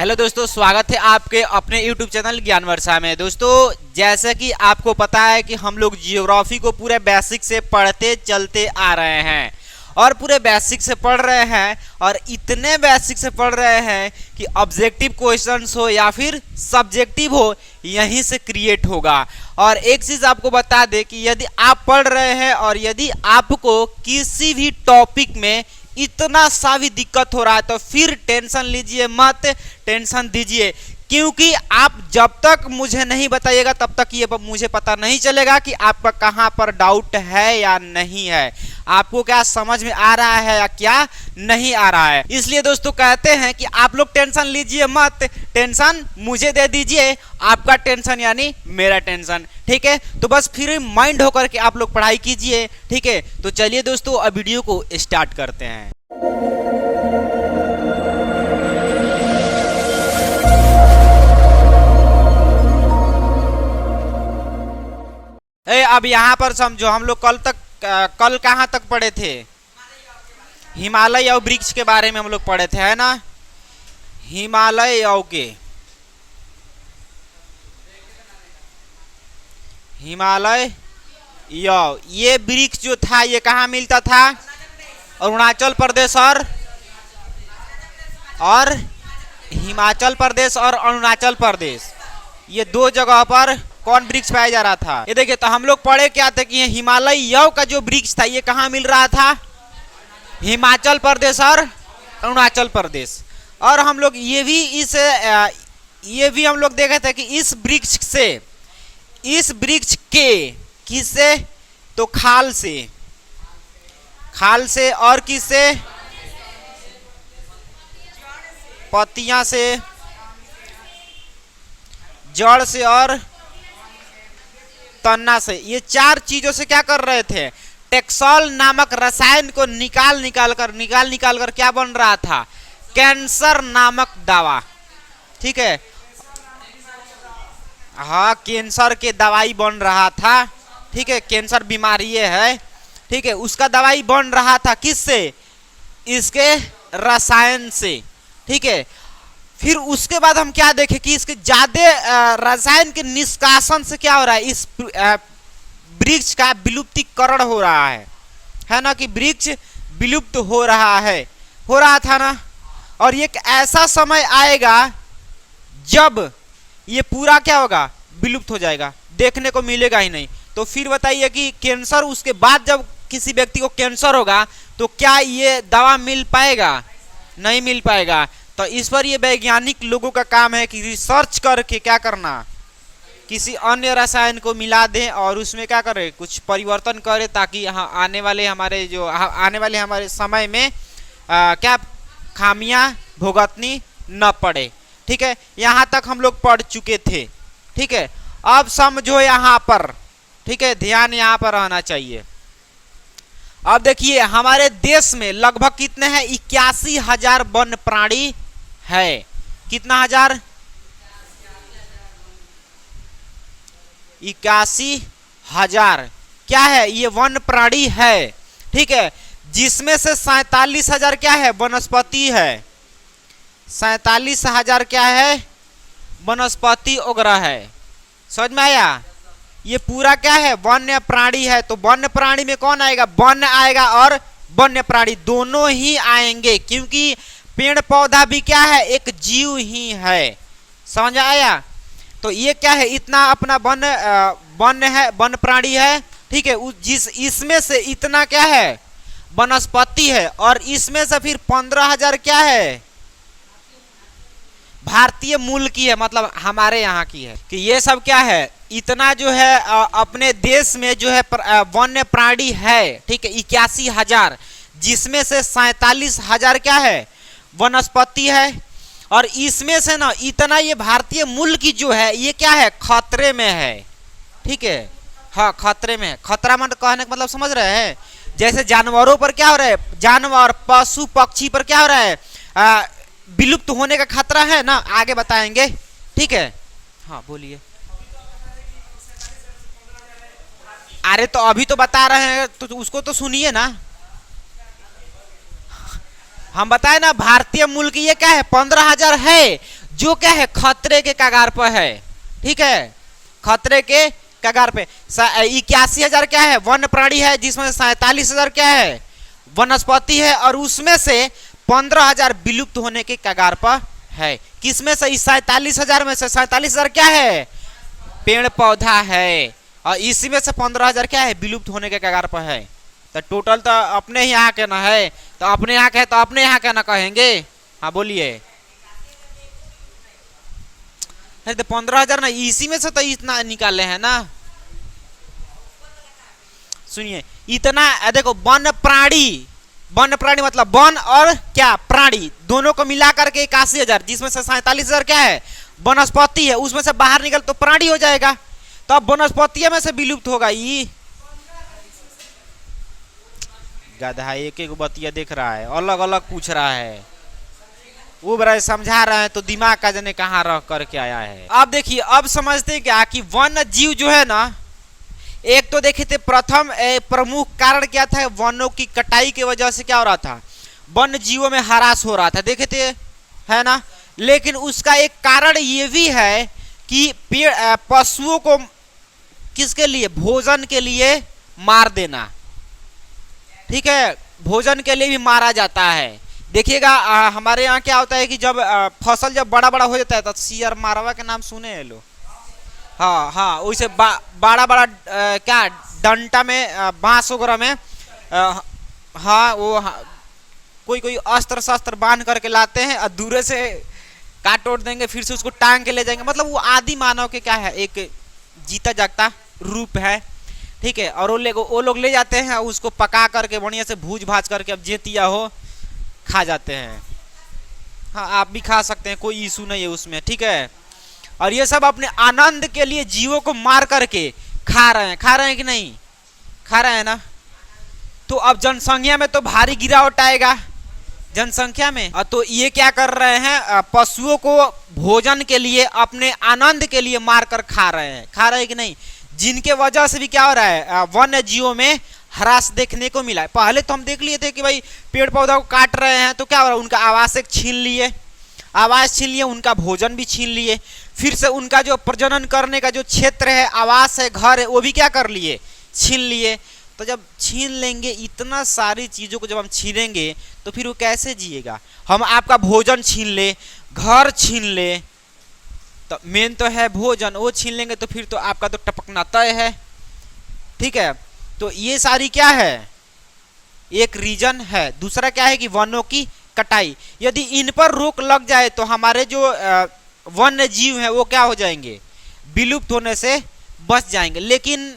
Hello दोस्तों, स्वागत है आपके अपने YouTube चैनल ज्ञान वर्षा में। दोस्तों, जैसा कि आपको पता है कि हम लोग जियोग्राफी को पूरे बेसिक से पढ़ते चलते आ रहे हैं और पूरे बेसिक से पढ़ रहे हैं और इतने बेसिक से पढ़ रहे हैं कि ऑब्जेक्टिव क्वेश्चंस हो या फिर सब्जेक्टिव हो, यहीं से क्रिएट होगा। और एक चीज़ आपको बता दें कि यदि आप पढ़ रहे हैं और यदि आपको किसी भी टॉपिक में इतना सा भी दिक्कत हो रहा है तो फिर टेंशन लीजिए मत, टेंशन दीजिए, क्योंकि आप जब तक मुझे नहीं बताइएगा तब तक ये मुझे पता नहीं चलेगा कि आपका कहाँ पर डाउट है या नहीं है, आपको क्या समझ में आ रहा है या क्या नहीं आ रहा है। इसलिए दोस्तों कहते हैं कि आप लोग टेंशन लीजिए मत, टेंशन मुझे दे दीजिए, आपका टेंशन यानी मेरा टेंशन। ठीक है, तो बस फ्री माइंड होकर के आप लोग पढ़ाई कीजिए। ठीक है, तो चलिए दोस्तों अब वीडियो को स्टार्ट करते हैं। अब यहाँ पर समझो, हम लोग कल कहाँ तक पढ़े थे? हिमालय और वृक्ष के बारे में हम लोग पढ़े थे, है ना। हिमालय और हिमालय ये वृक्ष जो था ये कहाँ मिलता था? अरुणाचल प्रदेश और हिमाचल प्रदेश और अरुणाचल प्रदेश, ये दो जगह पर कौन वृक्ष पाया जा रहा था? ये देखिए, तो हम लोग पढ़े क्या थे कि हिमालय का जो वृक्ष था ये कहाँ मिल रहा था? हिमाचल प्रदेश और अरुणाचल प्रदेश। और हम लोग ये भी हम लोग देखे थे कि इस वृक्ष के किससे? तो खाल से और किससे? पत्तियां से, जड़ से और तना से। ये चार चीजों से क्या कर रहे थे? टेक्सोल नामक रसायन को निकाल कर क्या बन रहा था? कैंसर नामक दवा। ठीक है, हाँ, कैंसर के दवाई बन रहा था। ठीक है, कैंसर बीमारी है। ठीक है, उसका दवाई बन रहा था किससे? इसके रसायन से। ठीक है, फिर उसके बाद हम क्या देखें कि इसके ज्यादा रसायन के निष्कासन से क्या हो रहा है? इस वृक्ष का विलुप्तीकरण हो रहा है ना, कि वृक्ष विलुप्त हो रहा था ना। और एक ऐसा समय आएगा जब ये पूरा क्या होगा? विलुप्त हो जाएगा, देखने को मिलेगा ही नहीं। तो फिर बताइए कि कैंसर, उसके बाद जब किसी व्यक्ति को कैंसर होगा तो क्या ये दवा मिल पाएगा? नहीं मिल पाएगा। तो इस पर ये वैज्ञानिक लोगों का काम है कि रिसर्च करके क्या करना, किसी अन्य रसायन को मिला दें और उसमें क्या करें, कुछ परिवर्तन करें, ताकि आने वाले हमारे समय में क्या खामियां भुगतनी न पड़े। ठीक है, यहाँ तक हम लोग पढ़ चुके थे। ठीक है, अब समझो यहाँ पर, ठीक है, ध्यान यहाँ पर रहना चाहिए। अब देखिए, हमारे देश में लगभग कितने हैं? 81,000 वन प्राणी है। कितना हजार? 81,000 क्या है? ये वन प्राणी है। ठीक है, जिसमें से 47,000 क्या है? वनस्पति है। 47,000 क्या है? वनस्पति वगैरह है। समझ में आया? ये पूरा क्या है? वन्य प्राणी है। तो वन्य प्राणी में कौन आएगा? वन आएगा और वन्य प्राणी दोनों ही आएंगे, क्योंकि पेड़ पौधा भी क्या है? एक जीव ही है। समझ आया? तो ये क्या है? इतना अपना वन प्राणी है। ठीक है, इसमें से इतना क्या है? वनस्पति है। और इसमें से फिर 15,000 क्या है? भारतीय मूल की है, मतलब हमारे यहाँ की है। कि ये सब क्या है? इतना जो है अपने देश में जो है वन्य प्राणी है। ठीक है, 81,000, जिसमें से 47,000 क्या है? वनस्पति है। और इसमें से ना इतना ये भारतीय मूल की जो है ये क्या है? खतरे में है। ठीक है, हाँ, खतरे में है। खतरा मतलब कहने का मतलब समझ रहे हैं? जैसे जानवरों पर क्या हो रहा है? जानवर, पशु पक्षी पर क्या हो रहा है? विलुप्त होने का खतरा है ना, आगे बताएंगे। ठीक है, हाँ बोलिए। अरे तो अभी तो बता रहे हैं, तो उसको तो सुनिए ना। हम बताए ना भारतीय मूल की ये क्या है 15,000 है, जो क्या है खतरे के कगार पर है। ठीक है, खतरे के कगार पे। 81,000 क्या है वन्य प्राणी है, जिसमें 47,000 क्या है वनस्पति है, और उसमें से 15,000 विलुप्त होने के कगार पर है। किसमें से? इस 47,000 में से 47,000 क्या है पेड़ पौधा है, और इसी में से 15,000 क्या है विलुप्त होने के कगार पर है। तो टोटल तो अपने ही यहाँ के ना है, तो अपने यहाँ के तो अपने यहाँ के ना कहेंगे। हाँ बोलिए। अरे तो 15,000 ना, इसी में से तो इतना निकाले हैं ना। सुनिए इतना, देखो वन प्राणी मतलब वन और क्या प्राणी दोनों को मिला करके 81,000, जिसमें से 47,000 क्या है वनस्पति है, उसमें से बाहर निकल तो प्राणी हो जाएगा, तो अब वनस्पति में से विलुप्त होगा। ये गधा एक एक बतिया देख रहा है, अलग अलग पूछ रहा है, वो बड़ा समझा रहे हैं तो दिमाग का जने कहाँ रह करके आया है। अब देखिए अब समझते क्या कि वन्य जीव जो है ना, एक तो देखे थे प्रथम प्रमुख कारण क्या था, वनों की कटाई की वजह से क्या हो रहा था वन्य जीवों में ह्रास हो रहा था, देखे थे है ना। लेकिन उसका एक कारण ये भी है कि पेड़ पशुओं को किसके लिए भोजन के लिए मार देना। ठीक है, भोजन के लिए भी मारा जाता है। देखिएगा हमारे यहाँ क्या होता है कि जब फसल जब बड़ा बड़ा हो जाता है तो सियर मारवा के नाम सुने हैं लोग। हाँ हाँ, वैसे बड़ा बड़ा क्या डंटा में बांस वगैरह में हाँ वो कोई अस्त्र शस्त्र बांध करके लाते हैं और दूर से काट ओट देंगे, फिर से उसको टांग के ले जाएंगे। मतलब वो आदि मानव के क्या है एक जीता जागता रूप है। ठीक है, और वो लोग ले जाते हैं उसको पका करके बढ़िया से भूज भाज करके अब जेतिया हो खा जाते हैं। हाँ आप भी खा सकते हैं, कोई इशू नहीं है उसमें। ठीक है, और ये सब अपने आनंद के लिए जीवों को मार करके खा रहे हैं कि नहीं खा रहे हैं ना। तो अब जनसंख्या में तो भारी गिरावट आएगा जनसंख्या में, तो ये क्या कर रहे हैं पशुओं को भोजन के लिए अपने आनंद के लिए मार कर खा रहे हैं कि नहीं, जिनके वजह से भी क्या हो रहा है वन्य जीवों में ह्रास देखने को मिला है। पहले तो हम देख लिए थे कि भाई पेड़ पौधा को काट रहे हैं तो क्या हो रहा है उनका आवास छीन लिए, उनका भोजन भी छीन लिए, फिर से उनका जो प्रजनन करने का जो क्षेत्र है आवास है घर है वो भी क्या कर लिए छीन लिए। तो जब छीन लेंगे इतना सारी चीज़ों को जब हम छीनेंगे तो फिर वो कैसे जिएगा। हम आपका भोजन छीन ले, घर छीन ले, तो मेन तो है भोजन, वो छीन लेंगे तो फिर तो आपका तो टपकना तय है। ठीक है, तो ये सारी क्या है एक रीजन है। दूसरा क्या है कि वनों की कटाई, यदि इन पर रोक लग जाए तो हमारे जो वन्य जीव हैं वो क्या हो जाएंगे विलुप्त होने से बच जाएंगे। लेकिन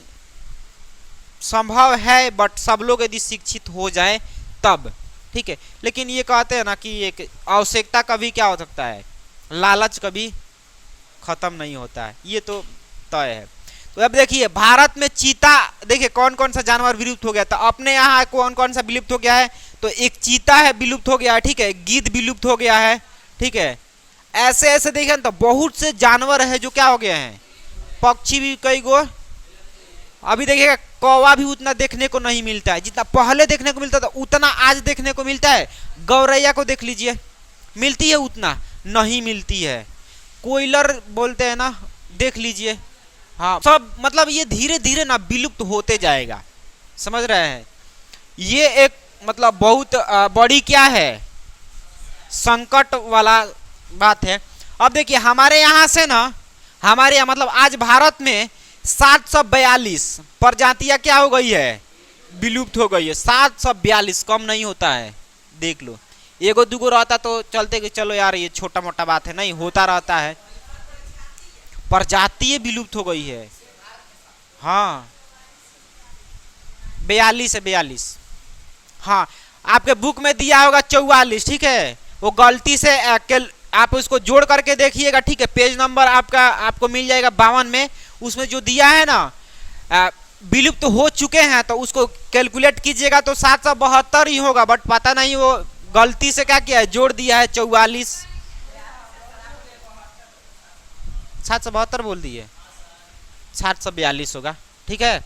संभव है बट सब लोग यदि शिक्षित हो जाए तब। ठीक है, लेकिन ये कहते हैं ना कि एक आवश्यकता कभी क्या हो सकता है, लालच कभी खत्म नहीं होता है, ये तो तय है। तो अब देखिए भारत में चीता, देखिए कौन कौन सा जानवर विलुप्त हो गया था। अपने यहाँ कौन कौन सा विलुप्त हो गया है, तो एक चीता है विलुप्त हो गया है। ठीक है, गिद्ध विलुप्त हो गया है। ठीक है, ऐसे ऐसे देखें तो बहुत से जानवर है जो क्या हो गए हैं, पक्षी भी कई गो। अभी देखिएगा कौवा भी उतना देखने को नहीं मिलता है, जितना पहले देखने को मिलता था उतना आज देखने को मिलता है। गौरैया को देख लीजिए, मिलती है उतना नहीं मिलती है। कोयलर बोलते हैं ना, देख लीजिए। हाँ सब मतलब ये धीरे धीरे ना विलुप्त होते जाएगा, समझ रहे हैं। ये एक मतलब बहुत बड़ी क्या है संकट वाला बात है। अब देखिए हमारे यहाँ से ना, हमारे यहाँ मतलब आज भारत में 742 प्रजातियां क्या हो गई है विलुप्त हो गई है। 742 कम नहीं होता है, देख लो। एगो दूगो रहता तो चलते कि चलो यार ये छोटा मोटा बात है, नहीं होता रहता है। प्रजाति विलुप्त हो गई है। हाँ 42 है 42। हाँ आपके बुक में दिया होगा 44। ठीक है, वो गलती से आप उसको जोड़ करके देखिएगा। ठीक है, पेज नंबर आपको मिल जाएगा 52 में, उसमें जो दिया है ना विलुप्त हो चुके हैं तो उसको कैलकुलेट कीजिएगा तो 772 ही होगा, बट पता नहीं वो गलती से क्या किया है जोड़ दिया है 44। 772 बोल दिए, 742 होगा। ठीक है,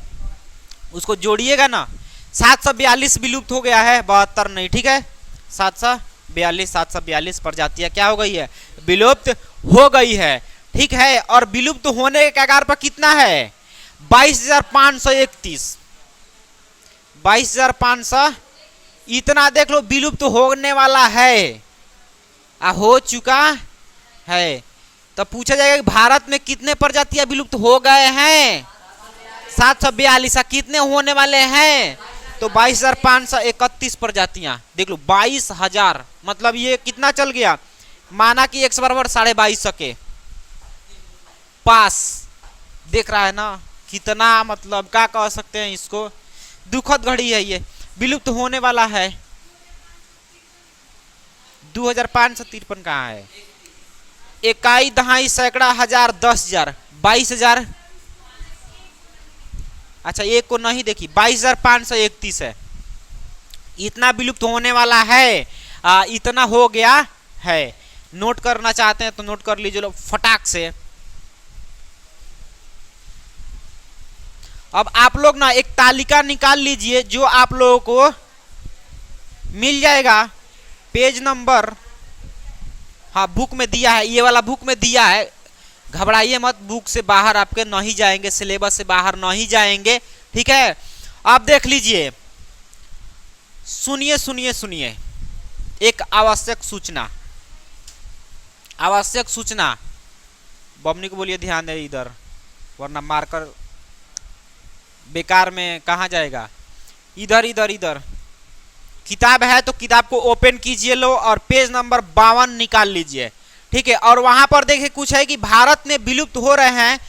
उसको जोड़िएगा ना, 742 विलुप्त हो गया है, 72 नहीं। ठीक है, 700 742 प्रजातियां क्या हो गई है, विलुप्त हो गई है। ठीक है, और विलुप्त होने के कगार पर कितना है, 22,531, 22,500, इतना देख लो विलुप्त होने वाला है, हो चुका है। तो पूछा जाएगा कि भारत में कितने प्रजातियां विलुप्त हो गए हैं, 742, कितने होने वाले हैं, तो 22,531 प्रजातियां। देख लो 22,000, मतलब ये कितना चल गया, माना कि x बराबर 22.5 के पास। देख रहा है ना कितना, मतलब क्या कह सकते हैं इसको, दुखद घड़ी है ये, विलुप्त होने वाला है। 2,553 कहाँ है, इकाई, दहाई, सैकड़ा, हजार, 10,000, 22,000, अच्छा एक को नहीं देखी, 22,531 है, इतना विलुप्त होने वाला है, इतना हो गया है। नोट करना चाहते हैं तो नोट कर लीजिए लोग फटाक से। अब आप लोग ना एक तालिका निकाल लीजिए जो आप लोगों को मिल जाएगा, पेज नंबर, हाँ बुक में दिया है, ये वाला बुक में दिया है, घबराइए मत, बुक से बाहर आपके नहीं जाएंगे, सिलेबस से बाहर नहीं जाएंगे। ठीक है, आप देख लीजिए, सुनिए सुनिए सुनिए, एक आवश्यक सूचना, आवश्यक सूचना, बमनी को बोलिए ध्यान दे इधर, वरना मार्कर बेकार में कहाँ जाएगा, इधर इधर इधर। किताब है तो किताब को ओपन कीजिए लो और पेज नंबर 52 निकाल लीजिए। ठीक है, और वहां पर देखिए कुछ है कि भारत में विलुप्त हो रहे हैं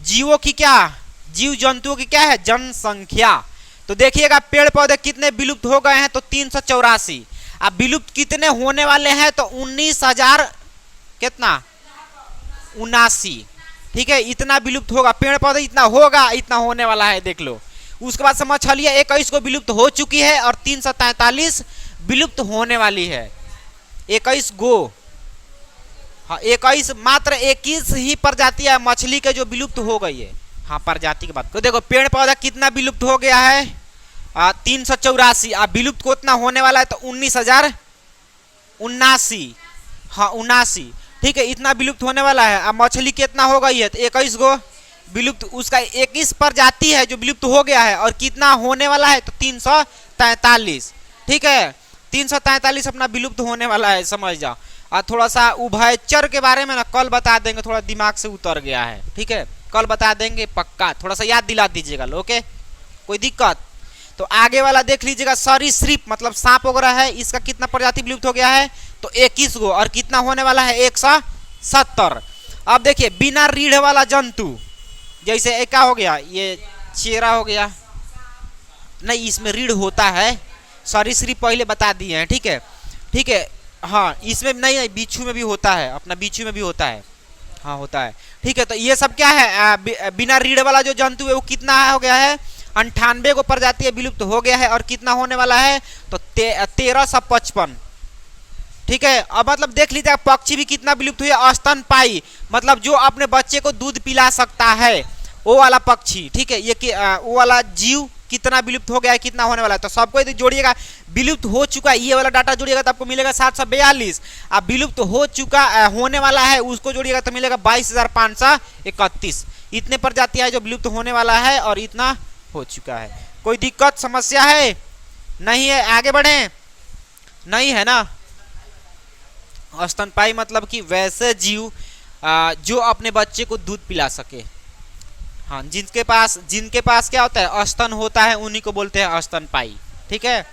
जीवों की, क्या जीव जंतुओं की क्या है, जनसंख्या। तो देखिएगा पेड़ पौधे कितने विलुप्त हो गए हैं, तो 384। अब विलुप्त कितने होने वाले हैं, तो 19,000 कितना, 79। ठीक है, इतना विलुप्त होगा, पेड़ पौधे इतना होगा, इतना होने वाला है, देख लो। उसके बाद समझ चलिए 21 को विलुप्त हो चुकी है और 343 विलुप्त होने वाली है। 21 गो, हाँ 21, मात्र 21 ही प्रजातियां मछली के जो विलुप्त हो गई है। हाँ प्रजाति की बात तो देखो, पेड़ पौधा कितना विलुप्त हो गया है, 384। अब विलुप्त को इतना होने वाला है तो 19,079, हाँ 79। ठीक है, इतना विलुप्त होने वाला है। अब मछली कितना हो गई है, तो 21 गो विलुप्त, उसका 21 प्रजाति है जो विलुप्त हो गया है, और कितना होने वाला है, तो 343। ठीक है, 343 अपना विलुप्त होने वाला है, समझ जाओ। और थोड़ा सा उभयचर के बारे में ना कल बता देंगे, थोड़ा दिमाग से उतर गया है। ठीक है, कल बता देंगे पक्का, थोड़ा सा याद दिला दीजिएगा। ओके, कोई दिक्कत? तो आगे वाला देख लीजिएगा, सरीसृप मतलब सांप वगैरह है, इसका कितना प्रजाति विलुप्त हो गया है, तो 21 गो, और कितना होने वाला है, 170। अब देखिए बिना रीढ़ वाला जंतु, जैसे क्या हो गया, ये चेरा हो गया, नहीं इसमें रीढ़ होता है, सरीसृप पहले बता दिए हैं। ठीक है, ठीक है, हाँ इसमें नहीं, बिच्छू में भी होता है, अपना बिच्छू में भी होता है, हाँ होता है। ठीक है, तो ये सब क्या है, बिना रीढ़ वाला जो जंतु है वो कितना हो गया है, 98 को प्रजाति विलुप्त हो गया है, और कितना होने वाला है, तो 1355। ठीक है, अब मतलब देख लीजिएगा पक्षी भी कितना विलुप्त हुआ, स्तनपाई मतलब जो अपने बच्चे को दूध पिला सकता है, वो वाला पक्षी। ठीक है, ये वो वाला जीव कितना विलुप्त हो गया है, कितना होने वाला है, तो सबको यदि जोड़िएगा, विलुप्त हो चुका ये वाला डाटा जोड़िएगा तो आपको मिलेगा 742। अब विलुप्त हो चुका होने वाला है उसको जोड़िएगा तो मिलेगा 22,531। इतने प्रजातियां जो विलुप्त होने वाला है और इतना हो चुका है। कोई दिक्कत समस्या है? नहीं है, आगे बढ़े, नहीं है ना। स्तनपाई मतलब कि वैसे जीव जो अपने बच्चे को दूध पिला सके, हाँ जिनके पास क्या होता है, स्तन होता है, उन्हीं को बोलते हैं स्तनपाई। ठीक है,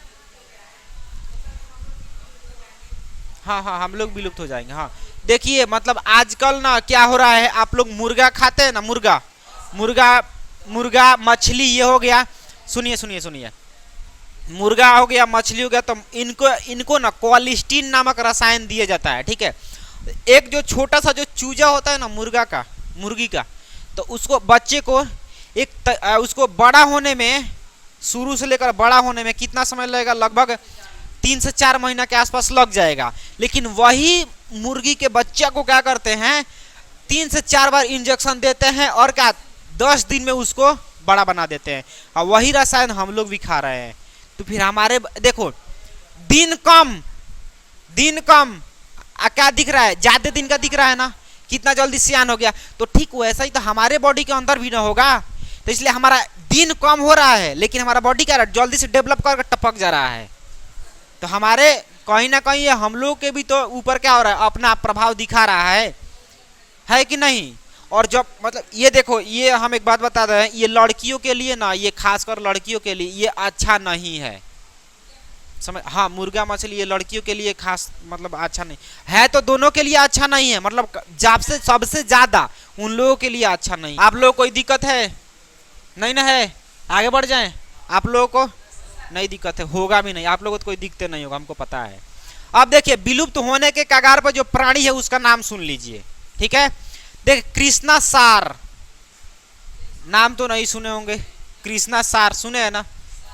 हाँ हाँ हम लोग विलुप्त हो जाएंगे। हाँ देखिए मतलब आजकल ना क्या हो रहा है, आप लोग मुर्गा खाते हैं ना, मुर्गा मछली ये हो गया, सुनिए सुनिए सुनिए, मुर्गा हो गया, मछली हो गया, तो इनको ना कोलिस्टीन नामक रसायन दिया जाता है। ठीक है, एक जो छोटा सा जो चूजा होता है ना मुर्गी का, तो उसको बच्चे को उसको बड़ा होने में, शुरू से लेकर बड़ा होने में कितना समय लगेगा, लगभग 3 से 4 महीना के आसपास लग जाएगा। लेकिन वही मुर्गी के बच्चा को क्या करते हैं, 3 से 4 बार इंजेक्शन देते हैं और क्या 10 दिन में उसको बड़ा बना देते हैं। और वही रसायन हम लोग भी खा रहे हैं। तो फिर हमारे देखो दिन दिन कम क्या दिख रहा है, ज्यादा दिन का दिख रहा है ना, कितना जल्दी सियान हो गया। तो ठीक वैसा ही तो हमारे बॉडी के अंदर भी ना होगा। तो इसलिए हमारा दिन कम हो रहा है लेकिन हमारा बॉडी क्या जल्दी से डेवलप करके टपक जा रहा है। तो हमारे कहीं ना कहीं हम लोग के भी तो ऊपर क्या हो रहा है, अपना प्रभाव दिखा रहा है कि नहीं। और जब मतलब ये देखो, ये हम एक बात बता रहे हैं, ये लड़कियों के लिए ना, ये खासकर लड़कियों के लिए ये अच्छा नहीं है, समझ। हाँ, मुर्गा मछली ये लड़कियों के लिए खास मतलब अच्छा नहीं है, तो दोनों के लिए अच्छा नहीं है, मतलब जब से सबसे ज्यादा उन लोगों के लिए अच्छा नहीं। आप लोगों को कोई दिक्कत है नहीं ना है, आगे बढ़ जाएं। आप लोगों को नहीं दिक्कत है, होगा भी नहीं, आप लोगों को कोई दिक्कत नहीं होगा, हमको पता है। अब देखिए विलुप्त होने के कगार पर जो प्राणी है उसका नाम सुन लीजिए, ठीक है। देख कृष्णा सार, नाम तो नहीं सुने होंगे, कृष्णा सार सुने है ना,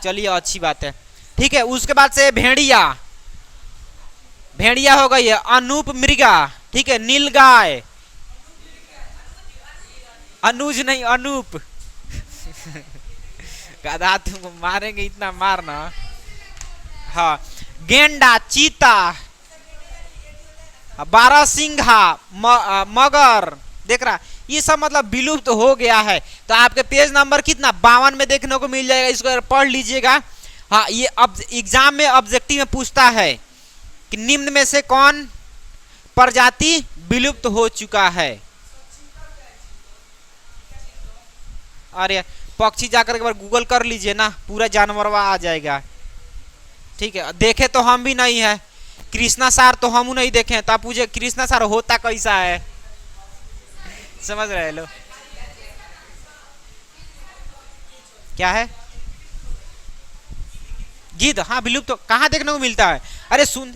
चलिए अच्छी बात है, ठीक है। उसके बाद से भेड़िया, भेड़िया हो गई है। अनूप मृगा, ठीक है। नीलगाय, अनुज नहीं अनूप गधा तुमको मारेंगे इतना मारना। हाँ, गेंडा, चीता, बारहसिंघा, मगर, देख रहा, ये सब मतलब विलुप्त हो गया है। तो आपके पेज नंबर कितना 52 में देखने को मिल जाएगा, इसको पढ़ लीजिएगा। हाँ, ये अब एग्जाम में ऑब्जेक्टिव में पूछता है कि निम्न में से कौन प्रजाति विलुप्त हो चुका है। अरे पक्षी जाकर एक बार गूगल कर लीजिए ना, पूरा जानवरवा आ जाएगा, ठीक है। देखे तो हम भी नहीं है, कृष्णा सार तो हम नहीं देखे, तो आप पूछे कृष्णा सार होता कैसा है, समझ रहे लो क्या है। गिद्ध, हाँ विलुप्त तो कहाँ देखने को मिलता है। अरे सुन,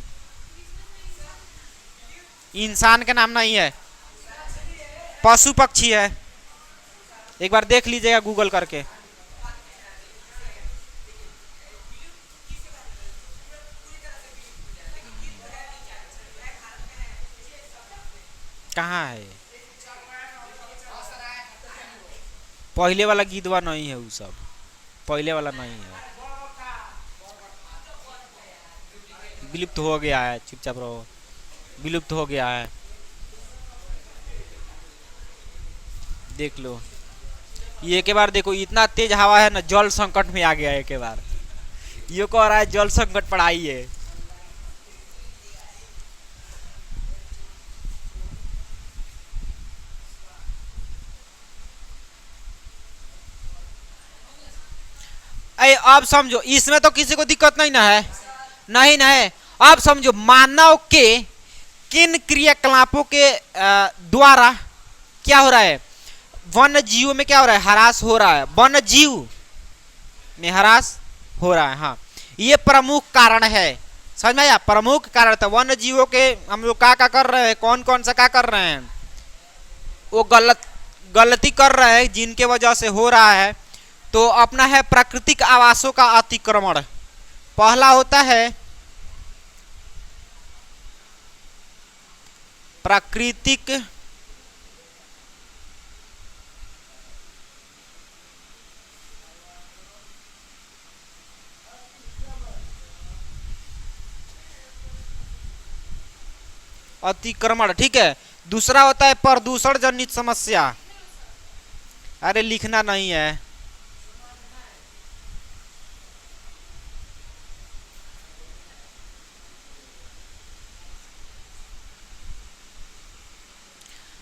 इंसान के नाम नहीं है, पशु पक्षी है, एक बार देख लीजिएगा गूगल करके। कहाँ है, पहले वाला गिद्धवा नहीं है, वो सब पहले वाला नहीं है, विलुप्त हो गया है, चुपचाप रहो, विलुप्त हो गया है, देख लो। ये एक बार देखो, इतना तेज हवा है ना, जल संकट में आ गया है, एक बार ये कह रहा है जल संकट पढ़ाई है। अब समझो, इसमें तो किसी को दिक्कत नहीं ना है, नहीं ना है। अब समझो मानव के किन क्रियाकलापों के द्वारा क्या हो रहा है, वन्य जीवों में क्या हो रहा है, ह्रास हो रहा है, वन्य जीव में ह्रास हो रहा है। हाँ, ये प्रमुख कारण है, समझ में आया, प्रमुख कारण था। वन्य जीवों के हम लोग क्या कर रहे हैं, कौन कौन सा क्या कर रहे हैं, वो गलती कर रहे हैं जिनके वजह से हो रहा है। तो अपना है प्राकृतिक आवासों का अतिक्रमण, पहला होता है प्राकृतिक अतिक्रमण, ठीक है। दूसरा होता है प्रदूषण जनित समस्या, अरे लिखना नहीं है,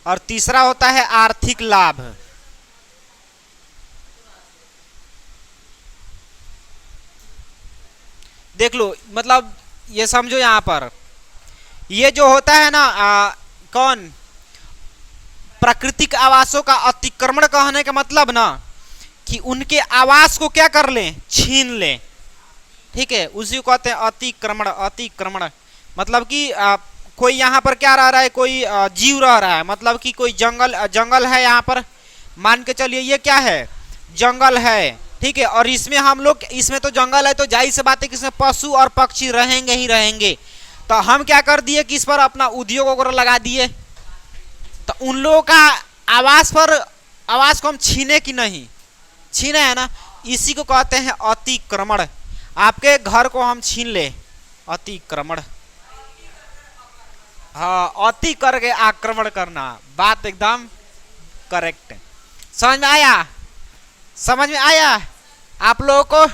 और तीसरा होता है आर्थिक लाभ। देख लो, मतलब ये समझो यहां पर ये जो होता है ना कौन, प्राकृतिक आवासों का अतिक्रमण कहने का मतलब ना कि उनके आवास को क्या कर लें, छीन लें, ठीक है, उसी को कहते हैं अतिक्रमण। अतिक्रमण मतलब कि कोई यहाँ पर क्या रह रहा है, कोई जीव रह रहा है, मतलब कि कोई जंगल है यहाँ पर, मान के चलिए ये क्या है, जंगल है, ठीक है। और इसमें हम लोग, इसमें तो जंगल है तो जाहिर सी बात है कि इसमें पशु और पक्षी रहेंगे ही रहेंगे। तो हम क्या कर दिए कि इस पर अपना उद्योग वगैरह लगा दिए, तो उन लोगों का आवास को हम छीने की नहीं, छीने है ना, इसी को कहते हैं अतिक्रमण। आपके घर को हम छीन ले, अतिक्रमण। हाँ, अति करके आक्रमण करना, बात एकदम करेक्ट है। समझ में आया? समझ में आया आप लोगों को?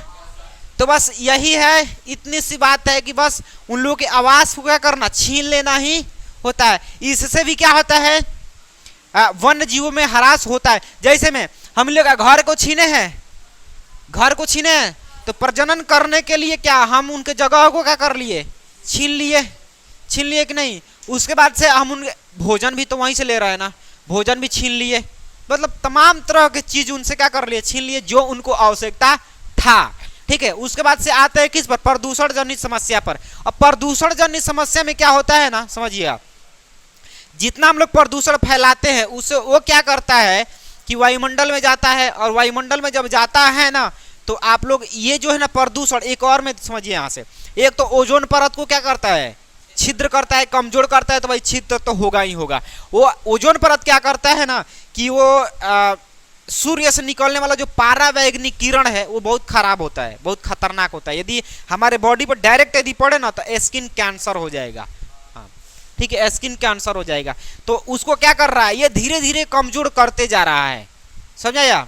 तो बस यही है, इतनी सी बात है कि बस उन लोगों के आवास को क्या करना, छीन लेना ही होता है। इससे भी क्या होता है, वन्य जीवों में ह्रास होता है। जैसे में हम लोग घर को छीने हैं, घर को छीने हैं तो प्रजनन करने के लिए क्या हम उनके जगह को क्या कर लिए, छीन लिए, छीन लिए कि नहीं। उसके बाद से हम उनके भोजन भी तो वहीं से ले रहे हैं ना, भोजन भी छीन लिए, मतलब तमाम तरह की चीज उनसे क्या कर लिए, छीन लिए, जो उनको आवश्यकता था। ठीक है, उसके बाद से आते हैं किस पर, प्रदूषण जनित समस्या पर। अब प्रदूषण जनित समस्या में क्या होता है ना, समझिए आप, जितना हम लोग प्रदूषण फैलाते हैं उससे वो क्या करता है कि वायुमंडल में जाता है, और वायुमंडल में जब जाता है ना तो आप लोग ये जो है ना प्रदूषण, एक और में समझिए यहाँ से, एक तो ओजोन परत को क्या करता है, छिद्र करता है, कमजोर करता है, तो भाई छिद्र तो होगा ही होगा। वो ओजोन परत क्या करता है ना कि वो सूर्य से निकलने वाला जो पारावैंगनिक किरण है वो बहुत खराब होता है, बहुत खतरनाक होता है। यदि हमारे बॉडी पर डायरेक्ट यदि पड़े ना तो स्किन कैंसर हो जाएगा। हाँ ठीक है, स्किन कैंसर हो जाएगा। तो उसको क्या कर रहा है, ये धीरे धीरे कमजोर करते जा रहा है, समझाया।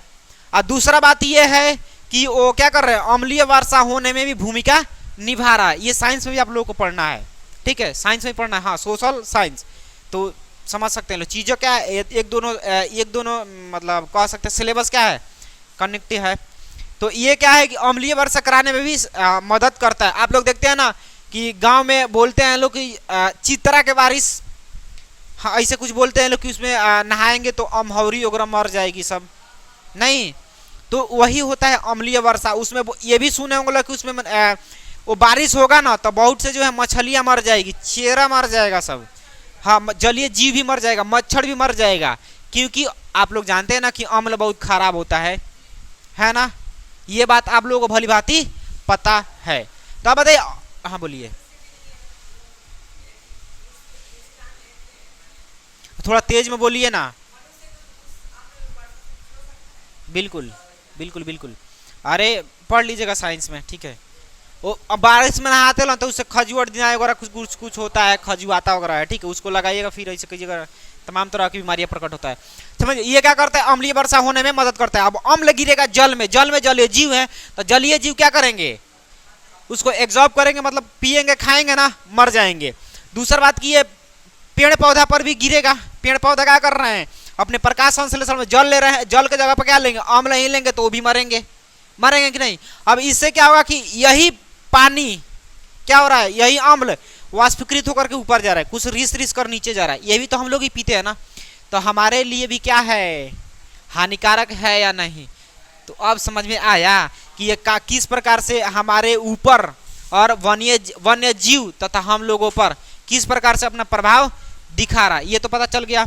और दूसरा बात ये है कि वो क्या कर रहे हैं, अम्लीय वर्षा होने में भी भूमिका निभा रहा है। ये साइंस में भी आप लोगों को पढ़ना है, ठीक है, साइंस में पढ़ना है, हाँ सोशल साइंस, तो समझ सकते हैं। चीज़ों क्या है, एक दोनों मतलब कह सकते हैं सिलेबस क्या है, कनेक्टिव है। तो ये क्या है कि अम्लीय वर्षा कराने में भी मदद करता है। आप लोग देखते हैं ना कि गांव में बोलते हैं लोग कि चित्रा के बारिश, हाँ ऐसे कुछ बोलते हैं लोग कि उसमें नहाएंगे तो अमहौरी वगैरह मर जाएगी सब, नहीं, तो वही होता है अम्लीय वर्षा। उसमें ये भी सुने होंगे लोग कि उसमें वो बारिश होगा ना तो बहुत से जो है मछलियाँ मर जाएगी, चेहरा मर जाएगा सब, हाँ जलीय जीव भी मर जाएगा, मच्छर भी मर जाएगा, क्योंकि आप लोग जानते हैं ना कि अम्ल बहुत खराब होता है ना, ये बात आप लोगों को भली भांति पता है। तो आप बताइए, हाँ बोलिए, थोड़ा तेज में बोलिए ना। बिल्कुल बिल्कुल बिल्कुल, अरे पढ़ लीजिएगा साइंस में, ठीक है। वो अब बारिश में नहाते ना तो उससे खजुआट दिनाई वगैरह कुछ कुछ होता है, खजुआता वगैरह है, ठीक है, उसको लगाइएगा, फिर ऐसे कीजिएगा, तमाम तरह की बीमारियां प्रकट होता है। समझिए, ये क्या करता है, अम्लीय वर्षा होने में मदद करता है। अब अम्ल गिरेगा जल में, जल में जलीय जीव है, तो जलीय जीव क्या करेंगे, उसको एब्जॉर्ब करेंगे, मतलब पिएंगे खाएंगे ना, मर जाएंगे। दूसरा बात की ये पेड़ पौधा पर भी गिरेगा, पेड़ पौधा क्या कर रहे हैं, अपने प्रकाश संश्लेषण में जल ले रहे हैं, जल के जगह पर क्या लेंगे, अम्ल ही लेंगे, तो वो भी मरेंगे, मरेंगे कि नहीं। अब इससे क्या होगा कि यही पानी क्या हो रहा है, यही अम्ल वाष्पीकृत होकर के ऊपर जा रहा है, कुछ रिस रिस कर नीचे जा रहा है, ये भी तो हम लोग ही पीते हैं ना, तो हमारे लिए भी क्या है, हानिकारक है या नहीं। तो अब समझ में आया कि ये किस प्रकार से हमारे ऊपर और वन्य जीव तथा हम लोगों पर किस प्रकार से अपना प्रभाव दिखा रहा है, ये तो पता चल गया।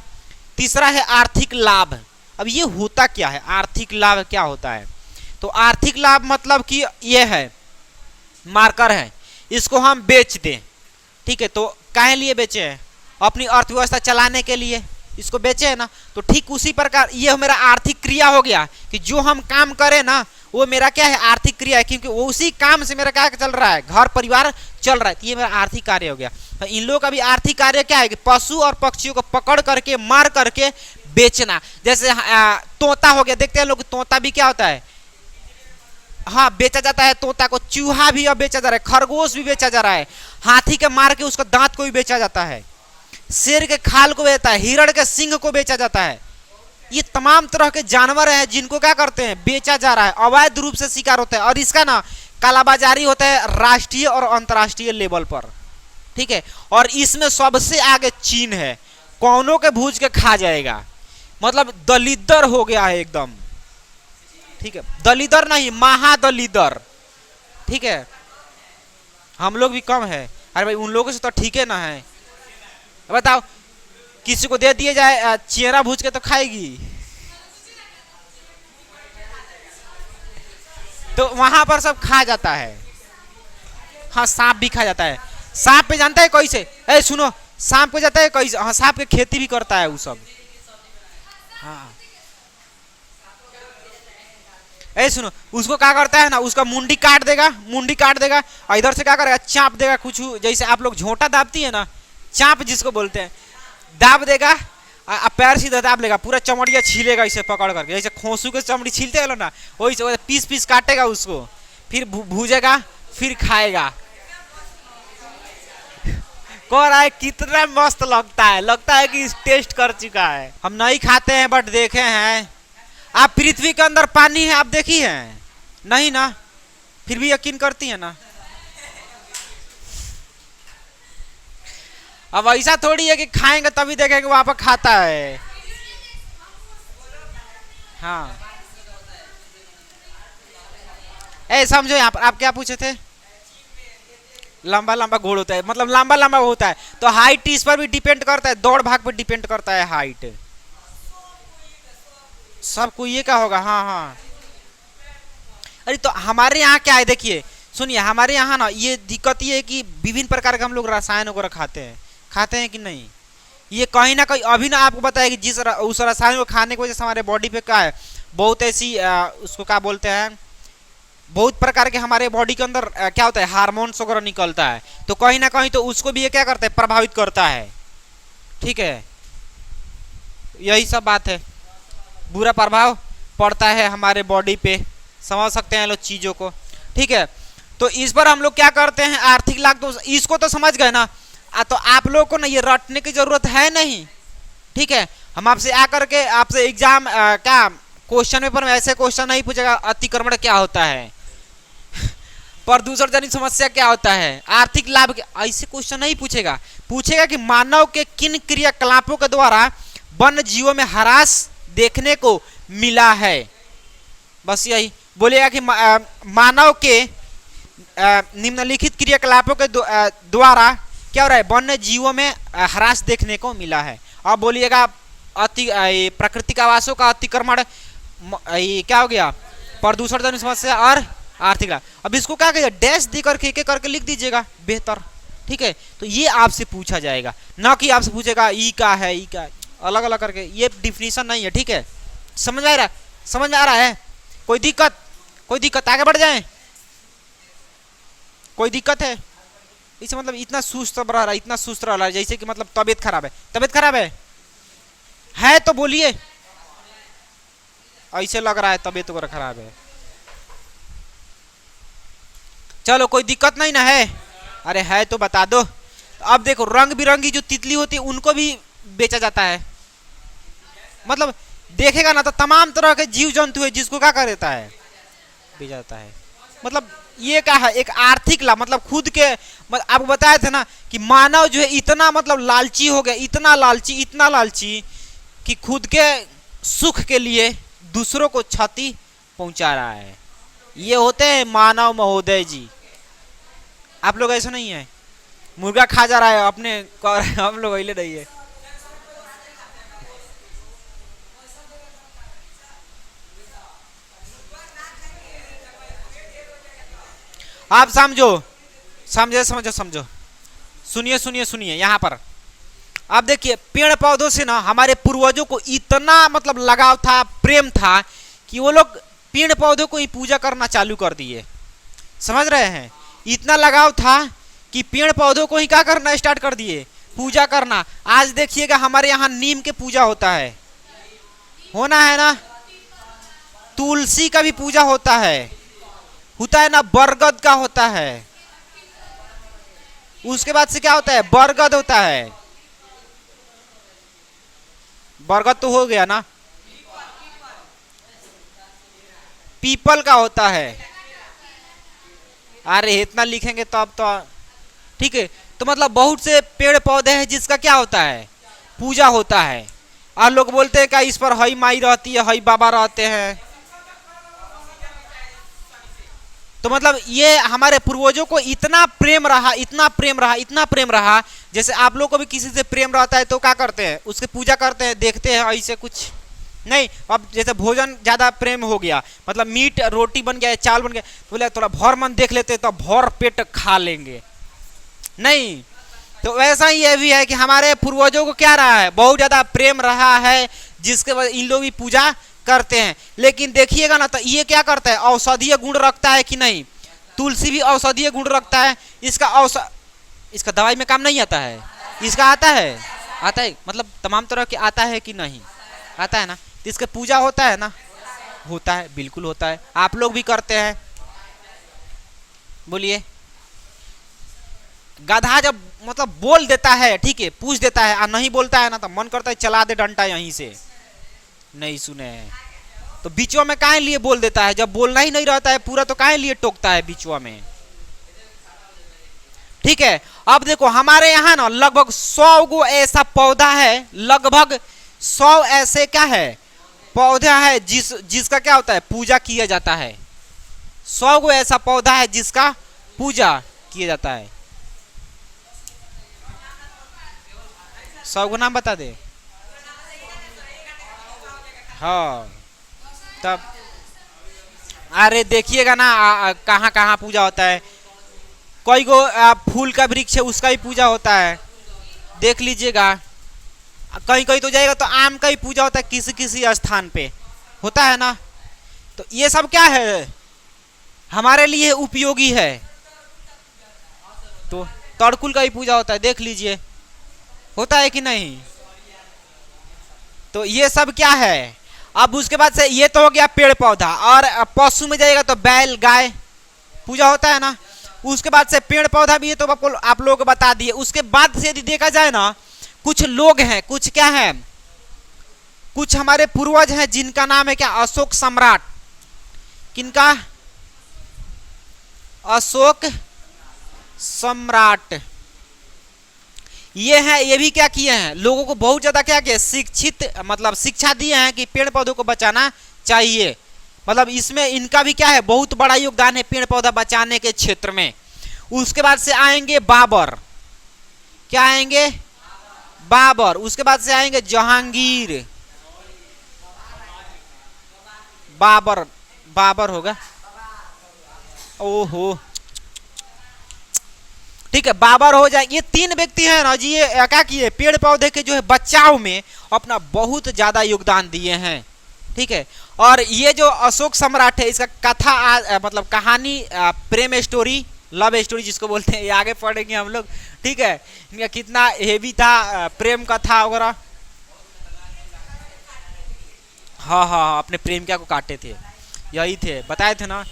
तीसरा है आर्थिक लाभ। अब ये होता क्या है, आर्थिक लाभ क्या होता है, तो आर्थिक लाभ मतलब कि ये है, मार्कर है, इसको हम बेच दें, ठीक है, तो काहे लिए बेचे हैं, अपनी अर्थव्यवस्था चलाने के लिए इसको बेचे है ना। तो ठीक उसी प्रकार ये मेरा आर्थिक क्रिया हो गया कि जो हम काम करें ना वो मेरा क्या है, आर्थिक क्रिया है, क्योंकि वो उसी काम से मेरा क्या चल रहा है, घर परिवार चल रहा है, तो ये मेरा आर्थिक कार्य हो गया। तो इन लोगों का भी आर्थिक कार्य क्या है कि पशु और पक्षियों को पकड़ करके मार करके बेचना। जैसे तोता हो गया, देखते हैं लोग, तोता भी क्या होता है, हाँ बेचा जाता है तोता को, चूहा भी अब बेचा जा रहा है, खरगोश भी बेचा जा रहा है, हाथी के मार के उसका दांत को भी बेचा जाता है, शेर के खाल को बेचता है, हिरण के सिंग को बेचा जाता है। ये तमाम तरह के जानवर हैं जिनको क्या करते हैं, बेचा जा रहा है, अवैध रूप से शिकार होता है, और इसका ना कालाबाजारी होता है राष्ट्रीय और अंतर्राष्ट्रीय लेवल पर, ठीक है। और इसमें सबसे आगे चीन है, कौनों के भूज के खा जाएगा, मतलब दलिदर हो गया है एकदम, ठीक है, दलिदर नहीं महादलिदर, ठीक है, हम लोग भी कम है, अरे भाई उन लोगों से तो ठीक है ना है। बताओ किसी को दे दिए जाए चेहरा भूज के तो खाएगी, तो वहां पर सब खा जाता है। हाँ सांप भी खा जाता है, सांप पे जानता है कैसे, ए सुनो, सांप पे जाता है कैसे, हाँ सांप के खेती भी करता है वो सब, हाँ ए सुनो, उसको क्या करता है ना, उसका मुंडी काट देगा, मुंडी काट देगा, और इधर से क्या करेगा, चाप देगा कुछ, जैसे आप लोग झोंटा दाबती है ना, चाप जिसको बोलते हैं, दाब देगा, पैर सीधा दाब लेगा, पूरा चमड़िया छीलेगा इसे पकड़ करके, जैसे खोसू के चमड़ी छीलते हैं ना, वही से पीस पीस काटेगा उसको, फिर भूजेगा, फिर खाएगा। कह रहा है कितना मस्त लगता है कि टेस्ट कर चुका है। हम नहीं खाते हैं बट देखे हैं। आप पृथ्वी के अंदर पानी है, आप देखी हैं? नहीं ना, फिर भी यकीन करती है ना। अब ऐसा थोड़ी है कि खाएंगे तभी देखेंगे वहां पर खाता है। हाँ, ए समझो यहाँ पर आप क्या पूछे थे? लंबा लंबा घोड़ होता है, मतलब लंबा लंबा होता है, तो हाइट इस पर भी डिपेंड करता है, दौड़ भाग पर डिपेंड करता है हाइट। सब कोई ये का होगा। हाँ हाँ, अरे तो हमारे यहाँ क्या है, देखिए सुनिए, हमारे यहाँ ना ये दिक्कत ये है कि विभिन्न प्रकार के हम लोग रसायन वगैरह खाते हैं कि नहीं, ये कहीं ना कहीं अभी ना आपको बताया कि उस रसायन को खाने की वजह से हमारे बॉडी पे क्या है, बहुत ऐसी उसको क्या बोलते हैं, बहुत प्रकार के हमारे बॉडी के अंदर क्या होता है, हार्मोन्स वगैरह निकलता है, तो कहीं ना कहीं तो उसको भी ये क्या करता है, प्रभावित करता है। ठीक है, यही सब बात है, बुरा प्रभाव पड़ता है हमारे बॉडी पे, समझ सकते हैं लोग चीजों को। ठीक है, तो इस पर हम लोग क्या करते हैं, आर्थिक लाभ, तो इसको तो समझ गए ना। तो आप लोगों को ना ये रटने की जरूरत है नहीं। ठीक है, हम आपसे आकर के आपसे एग्जाम क्या क्वेश्चन पेपर में ऐसे क्वेश्चन नहीं पूछेगा, अतिक्रमण क्या होता है, प्रदूषण जनित समस्या क्या होता है, आर्थिक लाभ, ऐसे क्वेश्चन नहीं पूछेगा। पूछेगा कि मानव के किन क्रियाकलापों के द्वारा वन्य जीवों में ह्रास देखने को मिला है, बस यही बोलेगा कि मानव के निम्नलिखित क्रियाकलापों के द्वारा क्या हो रहा है, वन्य जीवों में ह्रास देखने को मिला है। अब बोलिएगा प्राकृतिक आवासों का अतिक्रमण, क्या हो गया, प्रदूषण जनित समस्या और आर्थिक लाभ। अब इसको क्या कहिए, डैश दे करके एक करके लिख दीजिएगा, बेहतर। ठीक है, तो ये आपसे पूछा जाएगा, ना कि आपसे पूछेगा ई का है, ई का अलग अलग करके, ये डिफिनीशन नहीं है। ठीक है, समझ में आ रहा है? कोई दिक्कत आगे बढ़ जाए, कोई दिक्कत है? इसे मतलब इतना सुस्त रह रहा है जैसे कि मतलब तबीयत खराब है तो बोलिए, ऐसे लग रहा है तबीयत वगैरह खराब है। चलो कोई दिक्कत नहीं ना है, अरे है तो बता दो। अब देखो रंग बिरंगी जो तितली होती है उनको भी बेचा जाता है, मतलब देखेगा ना तो तमाम तरह के जीव जंतु है जिसको क्या कर देता है, बेचा जाता है। मतलब ये क्या है, एक आर्थिक लाभ, मतलब खुद के, मतलब आपको बताए थे ना कि मानव जो है इतना मतलब लालची हो गया, इतना लालची कि खुद के सुख के लिए दूसरों को क्षति पहुंचा रहा है। ये होते हैं मानव महोदय जी। आप लोग ऐसा नहीं है, मुर्गा खा जा रहा है अपने, हम लोग हिले नहीं है। आप समझो, सुनिए यहाँ पर। आप देखिए पेड़ पौधों से ना हमारे पूर्वजों को इतना मतलब लगाव था, प्रेम था कि वो लोग पेड़ पौधों को ही पूजा करना चालू कर दिए। समझ रहे हैं, इतना लगाव था कि पेड़ पौधों को ही क्या करना स्टार्ट कर दिए, पूजा करना। आज देखिएगा हमारे यहाँ नीम के पूजा होता है, होना है ना, तुलसी का भी पूजा होता है ना, बरगद का होता है, उसके बाद से क्या होता है, बरगद होता है, बरगद तो हो गया ना, पीपल का होता है। अरे इतना लिखेंगे तो अब तो ठीक है। तो मतलब बहुत से पेड़ पौधे हैं जिसका क्या होता है, पूजा होता है। और लोग बोलते हैं क्या इस पर हई माई रहती है, हई बाबा रहते हैं। तो मतलब ये हमारे पूर्वजों को इतना प्रेम रहा, जैसे आप लोग को भी किसी से प्रेम रहता है तो क्या करते हैं, उसकी पूजा करते हैं, देखते हैं, ऐसे कुछ नहीं। अब जैसे भोजन ज्यादा प्रेम हो गया, मतलब मीट रोटी बन गया, चावल बन गया, तो बोले थोड़ा भर मन देख लेते तो भर पेट खा लेंगे, नहीं। तो वैसा ही ये भी है कि हमारे पूर्वजों को क्या रहा है, बहुत ज्यादा प्रेम रहा है, जिसके वजह इन लोग भी पूजा करते हैं। लेकिन देखिएगा ना तो ये क्या करता है, औषधीय गुण रखता है कि नहीं, तुलसी भी औषधीय गुण रखता है। इसका दवाई में काम नहीं आता है, इसका आता है, आता है मतलब तमाम तरह के आता है कि नहीं, आता है ना। तो इसका पूजा होता है ना, होता है, बिल्कुल होता है, आप लोग भी करते हैं। बोलिए, गधा जब मतलब बोल देता है, ठीक है, पूछ देता है और नहीं बोलता है ना, तो मन करता है चला दे डंडा यहीं से, नहीं सुने हैं तो बीचवा में काहे लिए बोल देता है, जब बोलना ही नहीं रहता है पूरा तो काहे लिए टोकता है बीचवा में, ठीक है। अब देखो हमारे यहाँ ना लगभग 100 गो ऐसा पौधा है, लगभग 100 ऐसे क्या है पौधा है जिसका क्या होता है, पूजा किया जाता है। 100 गो ऐसा पौधा है जिसका पूजा किया जाता है। 100 गो नाम बता दे। हाँ तब अरे देखिएगा ना कहाँ कहाँ पूजा होता है। कोई गो फूल का वृक्ष है उसका ही पूजा होता है, देख लीजिएगा। कहीं कहीं तो जाएगा तो आम का ही पूजा होता है, किसी किसी स्थान पे होता है ना। तो ये सब क्या है, हमारे लिए उपयोगी है। तो तड़कुल का ही पूजा होता है, देख लीजिए, होता है कि नहीं। तो ये सब क्या है। अब उसके बाद से ये तो हो गया पेड़ पौधा, और पशु में जाएगा तो बैल गाय पूजा होता है ना। उसके बाद से पेड़ पौधा भी, ये तो आप लोगों को बता दिए। उसके बाद से यदि देखा जाए ना, कुछ लोग हैं, कुछ क्या है, कुछ हमारे पूर्वज हैं जिनका नाम है क्या, अशोक सम्राट। किनका, अशोक सम्राट। ये है, ये भी क्या किए हैं, लोगों को बहुत ज्यादा क्या किया, शिक्षित मतलब शिक्षा दिए हैं कि पेड़ पौधों को बचाना चाहिए। मतलब इसमें इनका भी क्या है, बहुत बड़ा योगदान है पेड़ पौधा बचाने के क्षेत्र में। उसके बाद से आएंगे बाबर, क्या आएंगे, बाबर। उसके बाद से आएंगे जहांगीर, बाबर, बाबर होगा, ओहो ठीक है, बाबर हो जाए। ये 3 व्यक्ति हैं ना जी, ये क्या किए, पेड़ पौधे के जो है बचाव में अपना बहुत ज्यादा योगदान दिए हैं, ठीक है। और ये जो अशोक सम्राट है, इसका कथा मतलब कहानी, प्रेम स्टोरी, लव स्टोरी जिसको बोलते हैं, ये आगे पढ़ेंगे हम लोग, ठीक है। इनका कितना हेवी था, प्रेम कथा वगैरह। हाँ हाँ हाँ, अपने प्रेमिका को काटे थे, यही थे, बताए थे ना।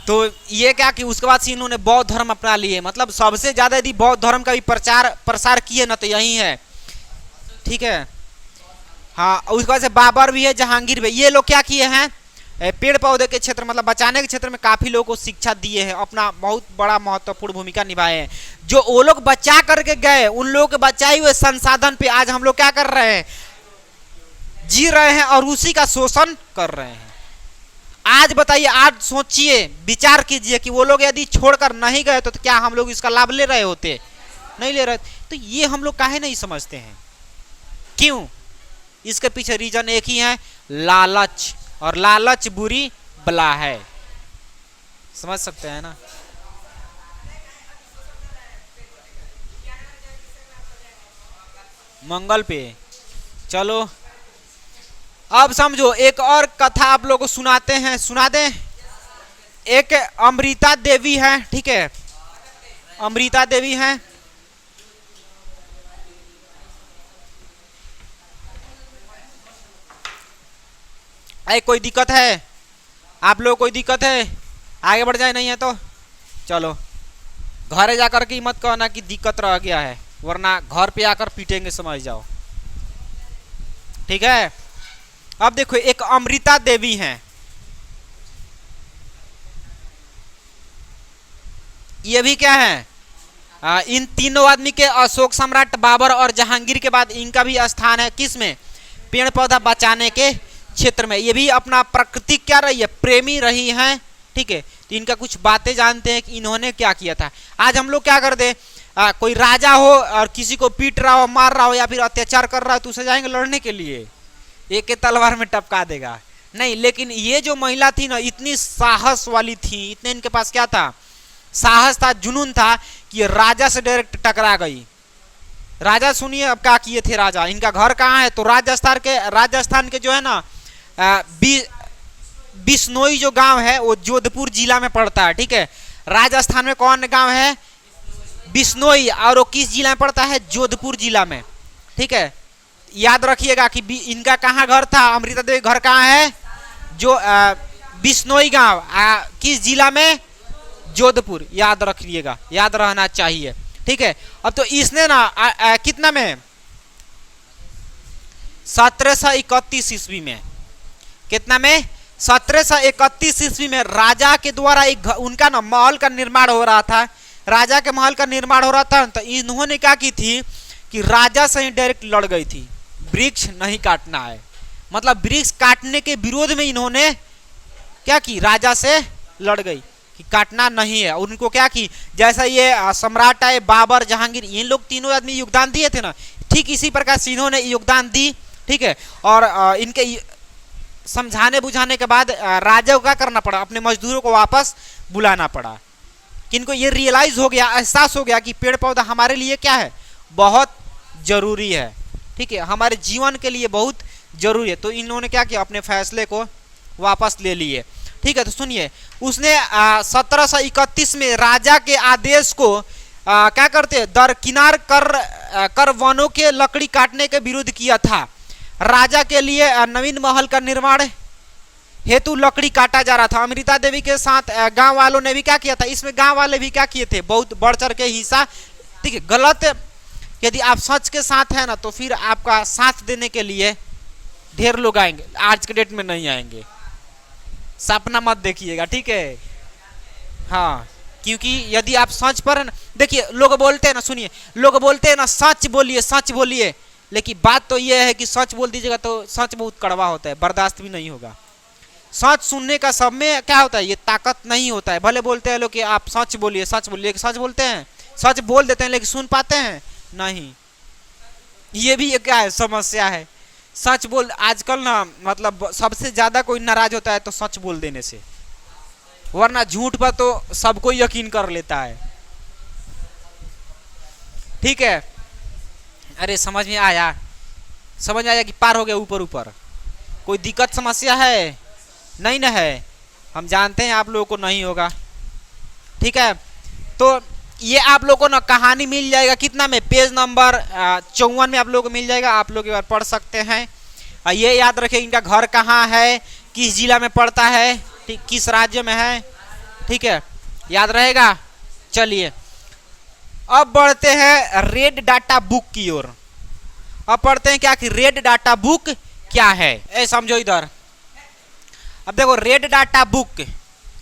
तो ये क्या कि उसके बाद से इन्होंने बौद्ध धर्म अपना लिए, मतलब सबसे ज्यादा यदि बौद्ध धर्म का भी प्रसार किए ना तो यही है, ठीक है। हाँ, उसके बाद से बाबर भी है, जहांगीर भी। ये लोग क्या किए हैं, पेड़ पौधे के क्षेत्र मतलब बचाने के क्षेत्र में काफी लोगों को शिक्षा दिए हैं, अपना बहुत बड़ा महत्वपूर्ण भूमिका निभाए हैं। जो वो लोग बचा करके गए, उन लोगों के बचाए हुए संसाधन पे आज हम लोग क्या कर रहे हैं, जी रहे हैं और उसी का शोषण कर रहे हैं। आज बताइए, आज सोचिए, विचार कीजिए कि वो लोग यदि छोड़कर नहीं गए तो क्या हम लोग इसका लाभ ले रहे होते, नहीं ले रहे। तो ये हम लोग काहे नहीं समझते हैं, क्यों। इसके पीछे रीजन एक ही है, लालच, और लालच बुरी बला है, समझ सकते हैं ना। मंगल पे चलो, अब समझो एक और कथा आप लोगों को सुनाते हैं, सुना दें। एक अमृता देवी है, ठीक है, अमृता देवी है। अरे कोई दिक्कत है, आप लोग कोई दिक्कत है, आगे बढ़ जाए, नहीं है तो चलो घरे जाकर के मत कहना कि दिक्कत रह गया है, वरना घर पे आकर पीटेंगे, समझ जाओ, ठीक है। अब देखो एक अमृता देवी हैं, ये भी क्या है, इन तीनों आदमी के, अशोक सम्राट, बाबर और जहांगीर के बाद इनका भी स्थान है किसमें, पेड़ पौधा बचाने के क्षेत्र में। ये भी अपना प्रकृति क्या रही है, प्रेमी रही हैं, ठीक है। तो इनका कुछ बातें जानते हैं कि इन्होंने क्या किया था। आज हम लोग क्या कर दे, कोई राजा हो और किसी को पीट रहा हो, मार रहा हो या फिर अत्याचार कर रहा हो तो उसे जाएंगे लड़ने के लिए, एक तलवार में टपका देगा, नहीं। लेकिन ये जो महिला थी ना, इतनी साहस वाली थी, इतने इनके पास क्या था, साहस था, जुनून था कि राजा से डायरेक्ट टकरा गई। राजा सुनिए अब क्या किए थे राजा। इनका घर कहाँ है, तो राजस्थान के जो है ना बिश्नोई जो गांव है वो जोधपुर जिला में पड़ता है, ठीक है। राजस्थान में कौन गांव है, बिश्नोई, और वो किस जिला में पड़ता है? जोधपुर जिला में। ठीक है, याद रखिएगा कि इनका कहाँ घर था, अमृता देवी घर कहाँ है? जो बिश्नोई गांव, किस जिला में? जोधपुर। याद रखिएगा, याद रहना चाहिए। ठीक है, अब तो इसने ना कितना में 1731 ईस्वी में, कितना में? 1731 ईस्वी में राजा के द्वारा एक उनका ना महल का निर्माण हो रहा था। राजा के महल का निर्माण हो रहा था, तो इन्होंने क्या की थी कि राजा से ही डायरेक्ट लड़ गई थी, वृक्ष नहीं काटना है। मतलब वृक्ष काटने के विरोध में इन्होंने क्या की? राजा से लड़ गई कि काटना नहीं है। उनको क्या की, जैसा ये सम्राट आए बाबर, जहांगीर, इन लोग तीनों आदमी योगदान दिए थे ना, ठीक इसी प्रकार से इन्होंने योगदान दी। ठीक है, और इनके समझाने बुझाने के बाद राजा को क्या करना पड़ा? अपने मजदूरों को वापस बुलाना पड़ा। किनको ये रियलाइज हो गया, एहसास हो गया कि पेड़ पौधा हमारे लिए क्या है? बहुत जरूरी है। ठीक है, हमारे जीवन के लिए बहुत जरूरी है। तो इन्होंने क्या किया? अपने फैसले को वापस ले लिए। ठीक है, तो सुनिए, उसने 1731 में राजा के आदेश को क्या करते? दरकिनार कर वनों के लकड़ी काटने के विरोध किया था। राजा के लिए नवीन महल का निर्माण हेतु लकड़ी काटा जा रहा था। अमृता देवी के साथ गांव वालों ने भी क्या किया था? इसमें गांव वाले भी क्या किए थे? बहुत बढ़ चढ़ के हिस्सा। ठीक है, गलत, यदि आप सच के साथ हैं ना, तो फिर आपका साथ देने के लिए ढेर लोग आएंगे। आज के डेट में नहीं आएंगे, सपना मत देखिएगा। ठीक है, हाँ, क्योंकि यदि आप सच पर, देखिए लोग बोलते हैं ना, सुनिए, लोग बोलते हैं ना सच बोलिए, सच बोलिए, लेकिन बात तो यह है कि सच बोल दीजिएगा तो सच बहुत कड़वा होता है, बर्दाश्त भी नहीं होगा। सच सुनने का सब में क्या होता है? ये ताकत नहीं होता है। भले बोलते हैं लोग कि आप सच बोलिए, सच बोलिए, सच बोलते हैं, सच बोल देते हैं, लेकिन सुन पाते हैं नहीं। ये भी एक क्या है? समस्या है। सच बोल, आजकल ना मतलब सबसे ज्यादा कोई नाराज होता है तो सच बोल देने से, वरना झूठ पर तो सबको यकीन कर लेता है। ठीक है, अरे समझ में आया? समझ में आया कि पार हो गया ऊपर ऊपर? कोई दिक्कत समस्या है? नहीं ना है, हम जानते हैं आप लोगों को नहीं होगा। ठीक है, तो ये आप लोगों को ना कहानी मिल जाएगा कितना में? पेज नंबर 54 में आप लोगों को मिल जाएगा। आप लोग एक बार पढ़ सकते हैं। ये याद रखें, इनका घर कहाँ है, किस जिला में पड़ता है, ठीक, किस राज्य में है। ठीक है, याद रहेगा। चलिए अब बढ़ते हैं रेड डाटा बुक की ओर। अब पढ़ते हैं क्या कि रेड डाटा बुक क्या है। ए समझो इधर, अब देखो रेड डाटा बुक।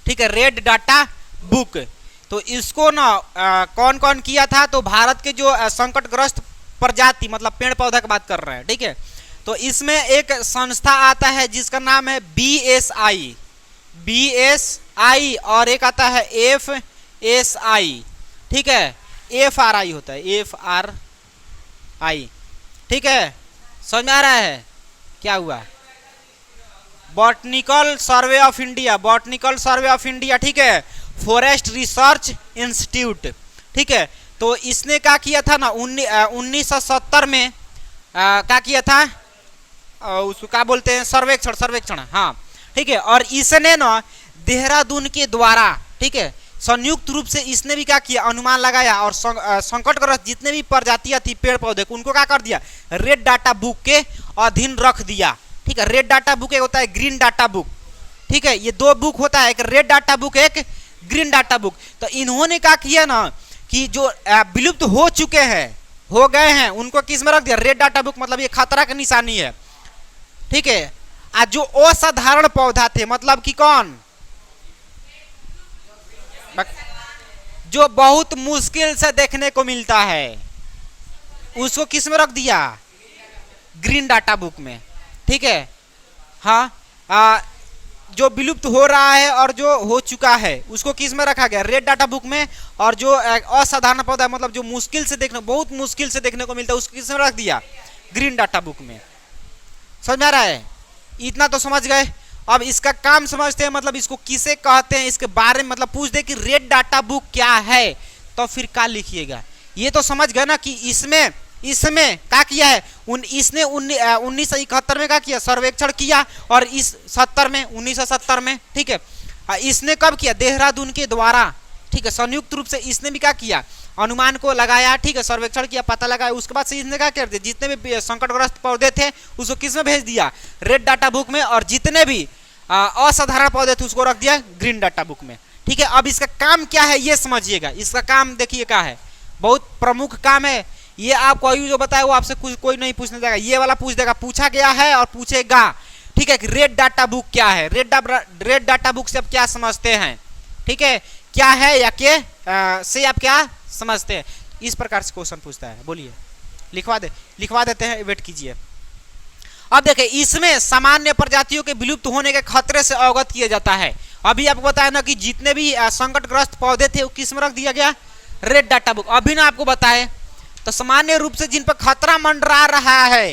ठीक है, रेड डाटा बुक, तो इसको ना कौन कौन किया था? तो भारत के जो संकटग्रस्त प्रजाति, मतलब पेड़ पौधा की बात कर रहे हैं। ठीक है, तो इसमें एक संस्था आता है जिसका नाम है BSI, और एक आता है FSI। ठीक है, FRI होता है, FRI। ठीक है, समझ में आ रहा है क्या हुआ? Botanical survey of India, botanical survey of India. ठीक है, फॉरेस्ट रिसर्च इंस्टीट्यूट। ठीक है, तो इसने क्या किया था ना 1970 में क्या किया था? उसको क्या बोलते हैं? सर्वेक्षण। हाँ, ठीक है, और इसने ना देहरादून के द्वारा, ठीक है, संयुक्त रूप से इसने भी क्या किया? अनुमान लगाया और संकटग्रस्त जितने भी प्रजातियां थी पेड़ पौधे को, उनको क्या कर दिया? रेड डाटा बुक के अधीन रख दिया। ठीक है, रेड डाटा बुक एक होता है ग्रीन डाटा बुक। ठीक है, ये दो बुक होता है, एक रेड डाटा बुक, एक ग्रीन डाटा बुक। तो इन्होंने क्या किया ना कि जो विलुप्त हो चुके हैं, हो गए हैं, उनको किस में रख दिया? Red data book. मतलब ये खतरा की निशानी है। ठीक है, आज जो असाधारण पौधा थे, मतलब कि कौन? जो बहुत मुश्किल से देखने को मिलता है, उसको किस में रख दिया? ग्रीन डाटा बुक में। ठीक है, हाँ, जो विलुप्त हो रहा है और जो हो चुका है उसको किस में रखा गया? रेड डाटा बुक में। और जो असाधारण पौधा, मतलब जो मुश्किल से देखने, बहुत मुश्किल से देखने को मिलता है, उसको किस में रख दिया? ग्रीन डाटा बुक में। समझ में आ रहा है? इतना तो समझ गए। अब इसका काम समझते हैं, मतलब इसको किसे कहते हैं, इसके बारे में मतलब पूछ दे कि रेड डाटा बुक क्या है, तो फिर क्या लिखिएगा? ये तो समझ गए ना कि इसमें क्या किया है? इसने 1971 में क्या किया? सर्वेक्षण किया। और इस 1970 में, ठीक है, इसने कब किया? देहरादून के द्वारा। ठीक है, संयुक्त रूप से इसने भी क्या किया, अनुमान को लगाया, ठीक है, सर्वेक्षण किया, पता लगाया, उसके बाद से इसने क्या कर दिया, जितने भी संकटग्रस्त पौधे थे उसको किस में भेज दिया, रेड डाटा बुक में, और जितने भी असाधारण पौधे थे उसको रख दिया ग्रीन डाटा बुक में। ठीक है, अब इसका काम क्या है ये समझिएगा, इसका काम देखिए क्या है, बहुत प्रमुख काम है ये। आपको अभी जो बताया वो आपसे कुछ कोई नहीं पूछने देगा, ये वाला पूछ देगा, पूछा गया है और पूछेगा। ठीक है, रेड डाटा बुक क्या है, रेड डाटा बुक से आप क्या समझते हैं, ठीक है, क्या है या के से आप क्या समझते हैं, इस प्रकार से क्वेश्चन पूछता है। बोलिए, लिखवा देते हैं, वेट कीजिए। अब देखिए, इसमें सामान्य प्रजातियों के विलुप्त होने के खतरे से अवगत किया जाता है। अभी आपको बताया ना कि जितने भी संकटग्रस्त पौधे थे वो किस में रख दिया गया, रेड डाटा बुक। अभी ना आपको बताए तो सामान्य रूप से जिन पर खतरा मंडरा रहा है,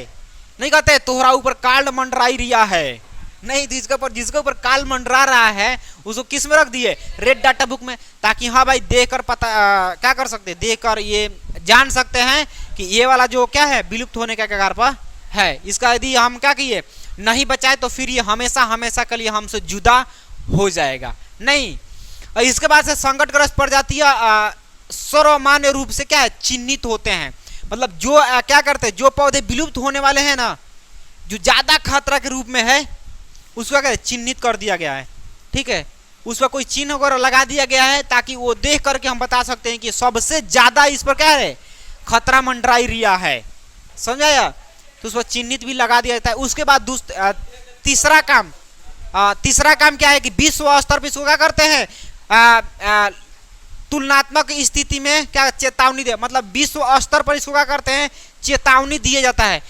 नहीं कहते तोहरा ऊपर काल मंडराई रिया है, नहीं, जिसके ऊपर काल मंडरा रहा है उसको किस में रख दिए, रेड डाटा बुक में, ताकि हाँ भाई देखकर पता क्या कर सकते, देखकर ये जान सकते हैं कि ये वाला जो क्या है विलुप्त होने के कगार पर है। इसका यदि हम क्या किए नहीं बचाए तो फिर ये हमेशा हमेशा के लिए हमसे जुदा हो जाएगा। नहीं, इसके बाद से संकटग्रस्त प्रजातियां सर्वमान्य रूप से क्या है चिन्हित होते हैं, मतलब जो क्या करते हैं, जो पौधे विलुप्त होने वाले हैं ना, जो ज्यादा खतरा के रूप में है उसका क्या चिन्हित कर दिया गया है। ठीक है, उस पर कोई चिन्ह वगैरह लगा दिया गया है ताकि वो देख करके हम बता सकते हैं कि सबसे ज्यादा इस पर क्या है खतरा मंडराई रिया है, समझाया, तो उस पर चिन्हित भी लगा दिया जाता है। उसके बाद तीसरा काम क्या है कि विश्व स्तर पर इसको क्या करते हैं, तुलनात्मक स्थिति में क्या चेतावनी दे, मतलब विश्व स्तर पर इसको क्या करते हैं चेतावनी दिया जाता है,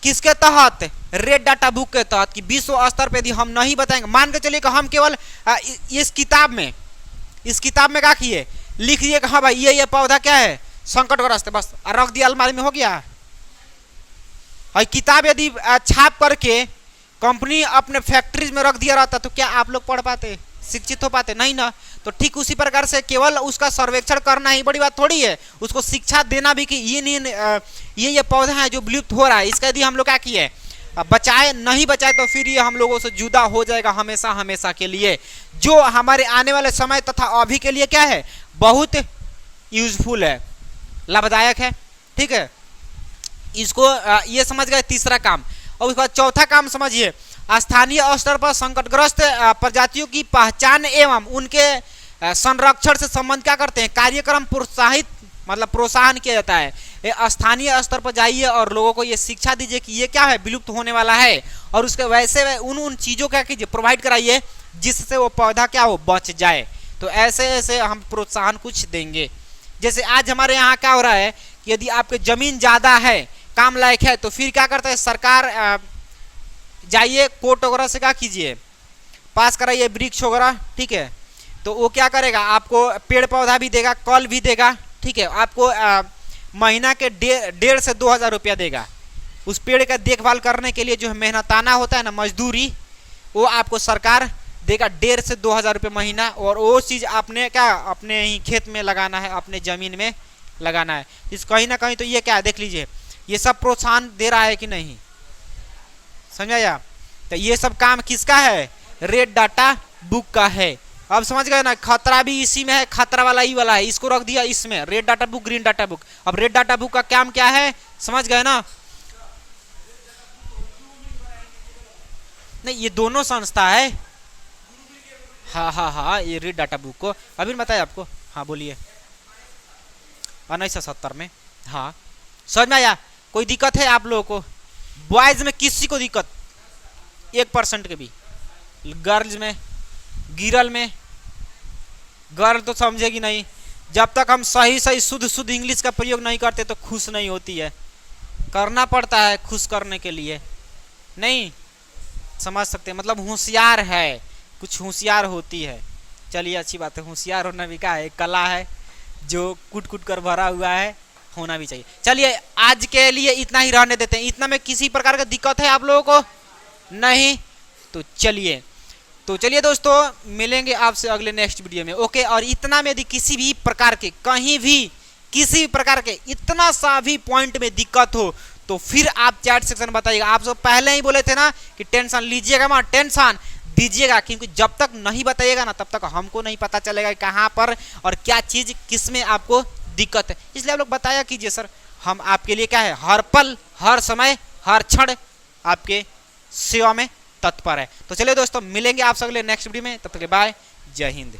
किसके तहत, रेड डाटा बुक के तहत, कि विश्व स्तर पे यदि हम नहीं बताएंगे, मान के चलिए कि हम केवल इस किताब में क्या किए, लिख दिए कि हाँ भाई ये पौधा क्या है संकटग्रस्त है, बस रख दिया अलमारी में, हो गया। और किताब यदि छाप करके कंपनी अपने फैक्ट्रीज में रख दिया रहता तो क्या आप लोग पढ़ पाते, शिक्षित हो पाते, नहीं ना। तो ठीक उसी प्रकार से केवल उसका सर्वेक्षण करना ही बड़ी बात थोड़ी है, उसको शिक्षा देना भी कि ये पौधा है जो विलुप्त हो रहा है, इसका यदि हम लोग क्या किए बचाए, नहीं बचाए तो फिर ये हम लोगों से जुदा हो जाएगा हमेशा हमेशा के लिए, जो हमारे आने वाले समय तथा अभी के लिए क्या है बहुत यूजफुल है, लाभदायक है। ठीक है, इसको ये समझ गए तीसरा काम। और उसके बाद चौथा काम समझिए, स्थानीय स्तर पर संकटग्रस्त प्रजातियों की पहचान एवं उनके संरक्षण से संबंध क्या करते हैं, कार्यक्रम प्रोत्साहन किया जाता है। स्थानीय स्तर पर जाइए और लोगों को ये शिक्षा दीजिए कि ये क्या है विलुप्त होने वाला है, और उसके वैसे उन चीज़ों क्या कीजिए प्रोवाइड कराइए जिससे वो पौधा क्या हो बच जाए। तो ऐसे ऐसे हम प्रोत्साहन कुछ देंगे। जैसे आज हमारे यहाँ क्या हो रहा है कि यदि आपके जमीन ज़्यादा है, काम लायक है, तो फिर क्या करता है सरकार, जाइए कोर्ट वगैरह से क्या कीजिए पास कराइए वृक्ष वगैरह, ठीक है, तो वो क्या करेगा आपको पेड़ पौधा भी देगा, कल भी देगा, ठीक है, आपको महीना के 1,500 से 2,000 रुपया देगा। उस पेड़ का देखभाल करने के लिए जो मेहनताना होता है ना मजदूरी, वो आपको सरकार देगा 1,500 से 2,000 रुपये महीना, और वो चीज़ आपने क्या अपने ही खेत में लगाना है, अपने ज़मीन में लगाना है। इस कहीं ना कहीं तो ये क्या देख लीजिए, ये सब प्रोत्साहन दे रहा है कि नहीं, समझाया। तो ये सब काम किसका है, रेड डाटा बुक का है। अब समझ गए ना, खतरा भी इसी में है, खतरा वाला ही वाला है, इसको रख दिया इसमें, red data book green data book. अब रेड डाटा बुक का काम क्या है समझ गए ना, नहीं ये दोनों संस्था है, हाँ ये रेड डाटा बुक को अभी बताया आपको, हाँ बोलिए 1970 में, हाँ समझ में आया। कोई दिक्कत है आप लोगों को, बॉयज में किसी को दिक्कत 1% के भी, गर्ल्स में, गिरल में, गर्ल तो समझेगी नहीं, जब तक हम सही शुद्ध इंग्लिश का प्रयोग नहीं करते तो खुश नहीं होती है, करना पड़ता है खुश करने के लिए, नहीं समझ सकते, मतलब होशियार है, कुछ होशियार होती है। चलिए अच्छी बात है, होशियार होना भी क्या है, कला है जो कूट कूट कर भरा हुआ है, होना भी चाहिए। चलिए आज के लिए इतना ही रहने देते हैं, इतना में किसी प्रकार का दिक्कत है आप लोगों को नहीं, तो चलिए दोस्तों मिलेंगे आपसे अगले नेक्स्ट वीडियो में, ओके। और इतना में यदि किसी भी प्रकार के कहीं भी किसी भी प्रकार के इतना सा भी पॉइंट में दिक्कत हो तो फिर आप चैट सेक्शन बताइएगा। आप सब पहले ही बोले थे ना कि टेंशन लीजिएगा मत, टेंशन दीजिएगा, क्योंकि जब तक नहीं बताइएगा ना तब तक हमको नहीं पता चलेगा कहाँ पर और क्या चीज़ किस में आपको दिक्कत है। इसलिए आप लोग बताया कीजिए सर, हम आपके लिए क्या है, हर पल हर समय हर क्षण आपके सेवा में तत्पर है। तो चलिए दोस्तों, मिलेंगे आप सब नेक्स्ट वीडियो में, तब तक के बाय, जय हिंद।